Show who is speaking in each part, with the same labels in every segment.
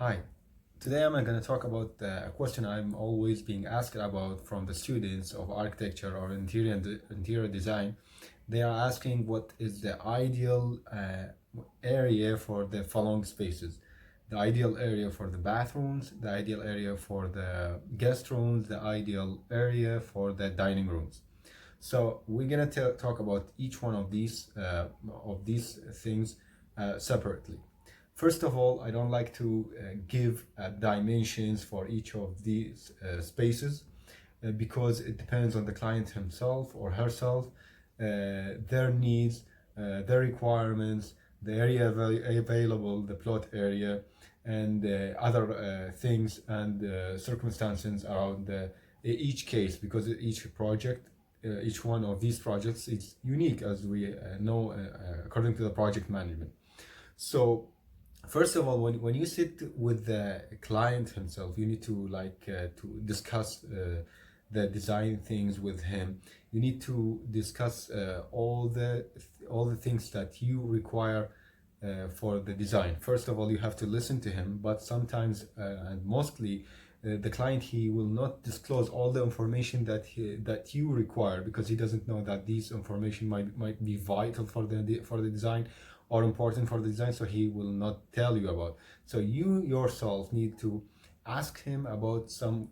Speaker 1: Hi, today I'm going to talk about a question I'm always being asked about from the students of architecture or interior design. They are asking what is the ideal area for the following spaces. The ideal area for the bathrooms, the ideal area for the guest rooms, the ideal area for the dining rooms. So we're gonna talk about each one of these things separately. First of all, I don't like to give dimensions for each of these spaces because it depends on the client himself or herself, their needs, their requirements, the area available, the plot area, and other things and circumstances around each case, because each one of these projects is unique, as we know, according to the project management. So first of all, when you sit with the client himself, you need to to discuss the design things with him. You need to discuss all the things that you require for the design. First of all, you have to listen to him, but sometimes and mostly the client, he will not disclose all the information that you require, because he doesn't know that these information might be vital for the design or important for the design, so he will not tell you about. So you yourself need to ask him about some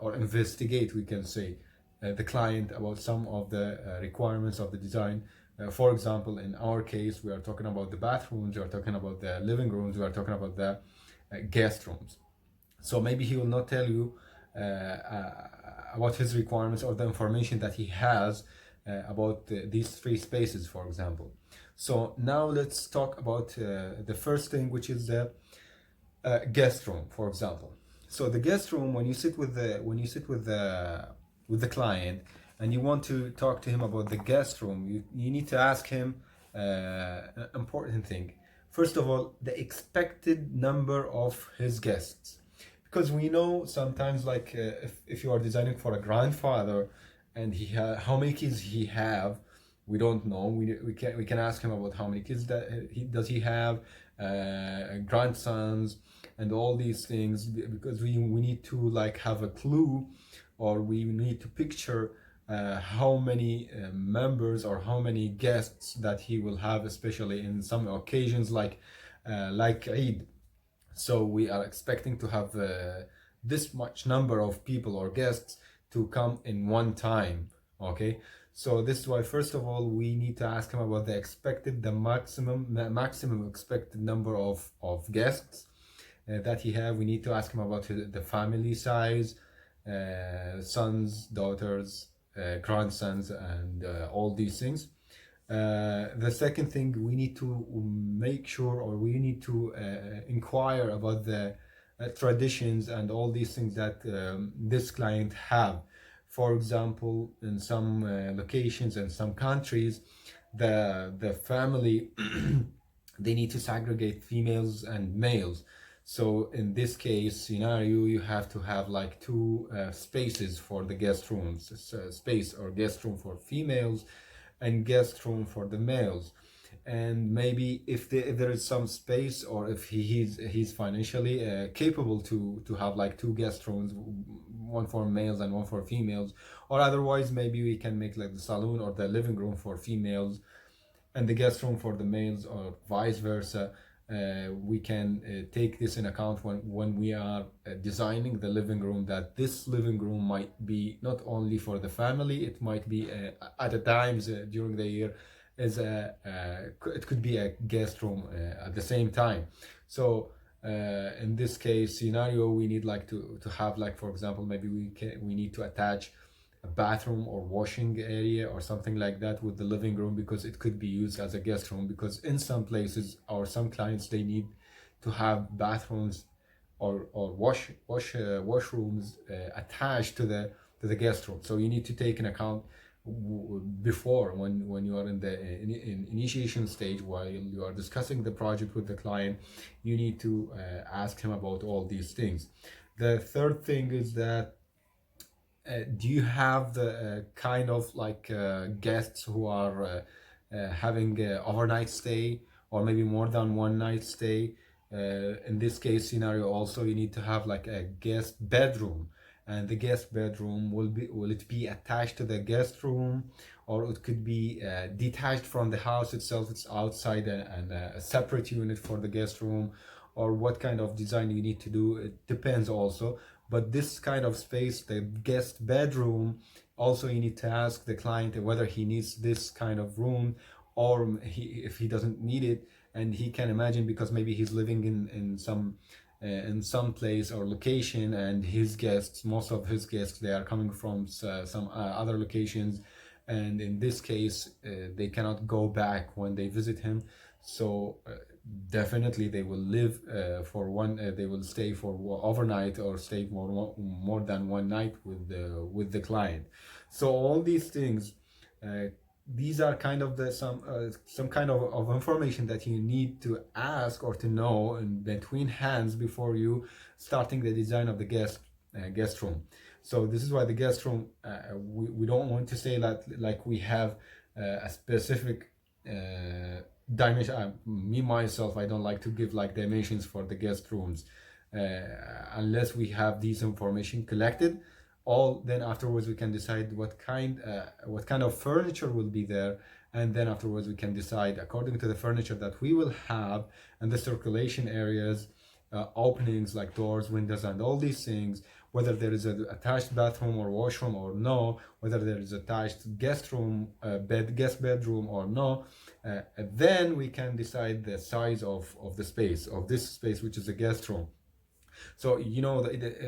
Speaker 1: or investigate, we can say, the client about some of the requirements of the design. For example, in our case, we are talking about the bathrooms, we are talking about the living rooms, we are talking about the guest rooms. So maybe he will not tell you about his requirements or the information that he has about these three spaces, for example. So now let's talk about the first thing, which is the guest room, for example. So the guest room, when you sit with the client and you want to talk to him about the guest room, you need to ask him an important thing. First of all, the expected number of his guests, because we know sometimes, like if you are designing for a grandfather and how many kids he have, we don't know. We can ask him about how many kids that he have, grandsons, and all these things, because we need to like have a clue, or we need to picture how many members or how many guests that he will have, especially in some occasions like Eid. So we are expecting to have this much number of people or guests to come in one time. Okay, so this is why, first of all, we need to ask him about the maximum expected number of guests that he have. We need to ask him about the family size, sons, daughters, grandsons, and all these things. The second thing, we need to make sure, or we need to inquire about the traditions and all these things that this client have. For example, in some locations and some countries, the family they need to segregate females and males. So in this case scenario, you have to have like two spaces for the guest rooms, space or guest room for females and guest room for the males. And maybe if there is some space, or if he's financially capable to have like two guest rooms, one for males and one for females, or otherwise maybe we can make like the saloon or the living room for females and the guest room for the males, or vice versa. We can take this in account when we are designing the living room, that this living room might be not only for the family, it might be at the times during the year as it could be a guest room at the same time. So in this case scenario, we need like to have, like, for example, maybe we need to attach a bathroom or washing area or something like that with the living room, because it could be used as a guest room, because in some places or some clients, they need to have bathrooms or washrooms attached to the guest room. So you need to take in account before, when you are in the initiation stage, while you are discussing the project with the client, you need to ask him about all these things. The third thing is that do you have the kind of like guests who are having overnight stay, or maybe more than one night stay? In this case scenario also you need to have like a guest bedroom, and the guest bedroom will it be attached to the guest room, or it could be detached from the house itself, it's outside and a separate unit for the guest room, or what kind of design you need to do, it depends also. But this kind of space, the guest bedroom, also you need to ask the client whether he needs this kind of room, or if he doesn't need it, and he can imagine, because maybe he's living in some place or location, and his guests, most of his guests, they are coming from some other locations, and in this case they cannot go back when they visit him. So definitely they will live for one they will stay for overnight, or stay more than one night with the client. So all these things, these are kind of some kind of information that you need to ask or to know in between hands before you starting the design of the guest room. So this is why the guest room, we don't want to say that like we have a specific dimension. Me myself, I don't like to give like dimensions for the guest rooms unless we have these information collected. All then afterwards we can decide what kind of furniture will be there, and then afterwards we can decide according to the furniture that we will have, and the circulation areas, openings like doors, windows, and all these things, whether there is an attached bathroom or washroom or no, whether there is attached guest room, guest bedroom or no. Then we can decide the size of the space, of this space, which is a guest room. So you know,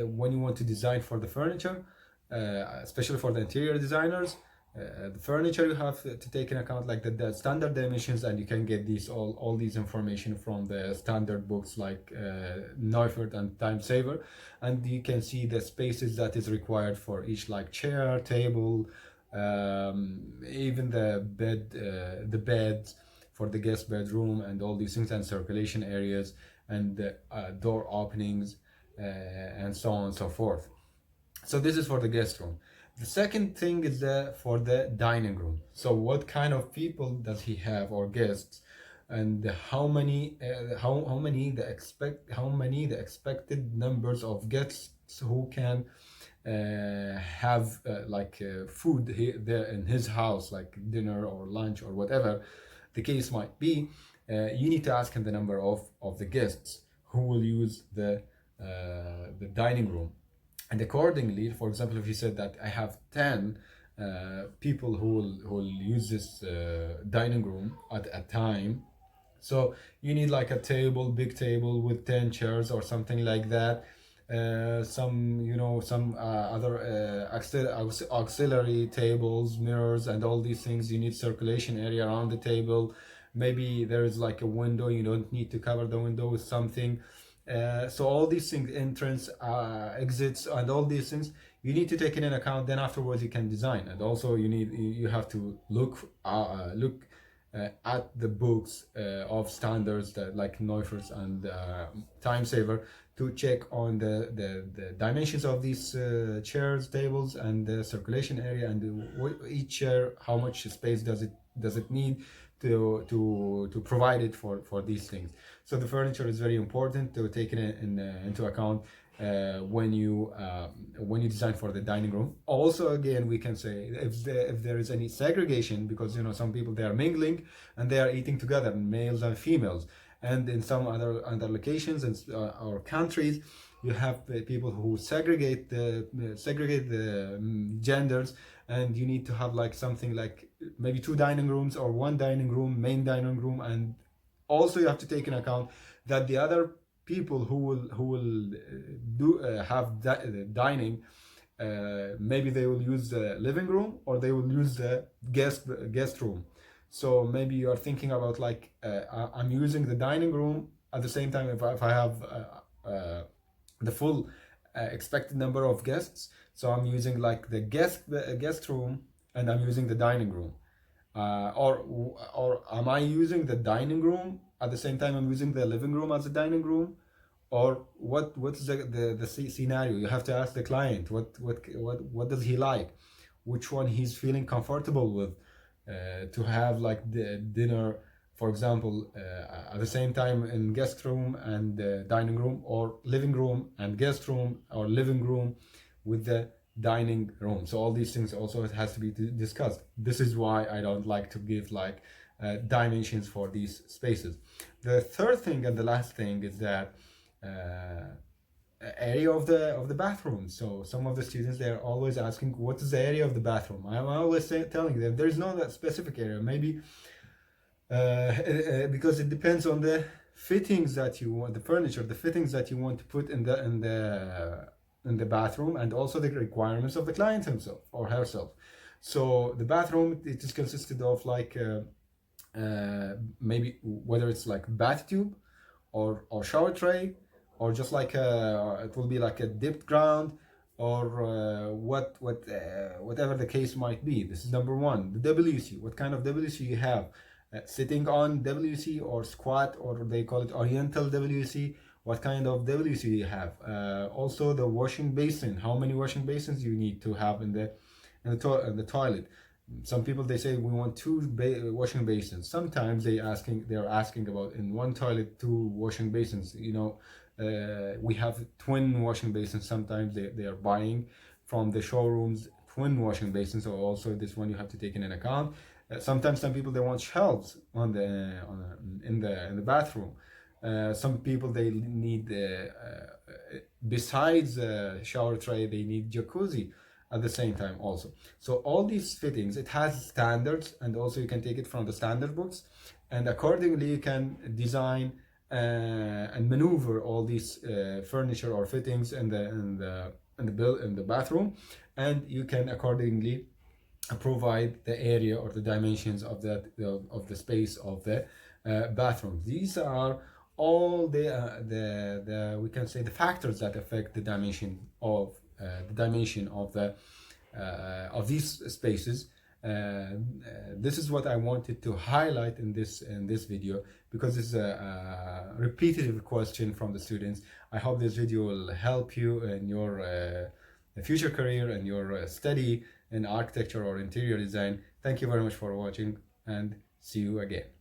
Speaker 1: when you want to design for the furniture, especially for the interior designers, the furniture, you have to take into account like the standard dimensions, and you can get these all these information from the standard books like Neufert and Time Saver, and you can see the spaces that is required for each, like chair, table, even the beds for the guest bedroom, and all these things, and circulation areas, and door openings, and so on and so forth. So this is for the guest room. The second thing is for the dining room. So what kind of people does he have, or guests, and how many the expected numbers of guests who can have food there in his house, like dinner or lunch or whatever the case might be. You need to ask him the number of the guests who will use the dining room, and accordingly, for example, if you said that I have 10 people who will use this dining room at a time, so you need like a big table with 10 chairs or something like that. Some other auxiliary tables, mirrors, and all these things. You need circulation area around the table. Maybe there is like a window, you don't need to cover the window with something. So all these things, entrance, exits, and all these things, you need to take it in account. Then afterwards you can design. And also you have to look at the books of standards that like Neufers and Time Saver, to check on the dimensions of these chairs, tables, and the circulation area, and each chair, how much space does it need to provide it for these things. So the furniture is very important to take it into account when you design for the dining room. Also, again, we can say if there is any segregation, because some people, they are mingling and they are eating together, males and females, and in some other locations and or countries, you have people who segregate the genders, and you need to have like something like maybe 2 dining rooms or 1 dining room, main dining room. And also you have to take into account that the other people who will have dining, maybe they will use the living room, or they will use the guest room. So maybe you are thinking about like I'm using the dining room at the same time, if I have the full expected number of guests, so I'm using like the guest room, and I'm using the dining room, or am I using the dining room at the same time I'm using the living room as a dining room, or what's the scenario? You have to ask the client what does he like, which one he's feeling comfortable with, to have like the dinner for example, at the same time in guest room and dining room, or living room and guest room, or living room with the dining room. So all these things also has to be discussed. This is why I don't like to give like dimensions for these spaces. The third thing and the last thing is that area of the bathroom. So some of the students, they're always asking, what is the area of the bathroom? I'm always telling them there's no that specific area. Maybe because it depends on the fittings that you want, the furniture, the fittings that you want to put in the bathroom, and also the requirements of the client himself or herself. So the bathroom, it is consisted of like maybe whether it's like bath tube or shower tray, or just like it will be like a dipped ground, or whatever the case might be. This is number one. The WC, what kind of WC you have, sitting on WC or squat, or they call it oriental WC. What kind of WC you have? Also the washing basin, how many washing basins you need to have in the toilet. Some people, they say we want two washing basins. Sometimes they're asking about in one toilet 2 washing basins. We have twin washing basins. Sometimes they are buying from the showrooms twin washing basins. So also this one you have to take in account. Sometimes some people, they want shelves in the bathroom. Some people, they need besides shower tray, they need jacuzzi at the same time also. So all these fittings, it has standards, and also you can take it from the standard books, and accordingly you can design and maneuver all these furniture or fittings in the bathroom, and you can accordingly provide the area or the dimensions of the space of the bathroom. These are all the we can say the factors that affect the dimension of these spaces. This is what I wanted to highlight in this video, because it's a repetitive question from the students. I hope this video will help you in your future career and your study in architecture or interior design. Thank you very much for watching, and see you again.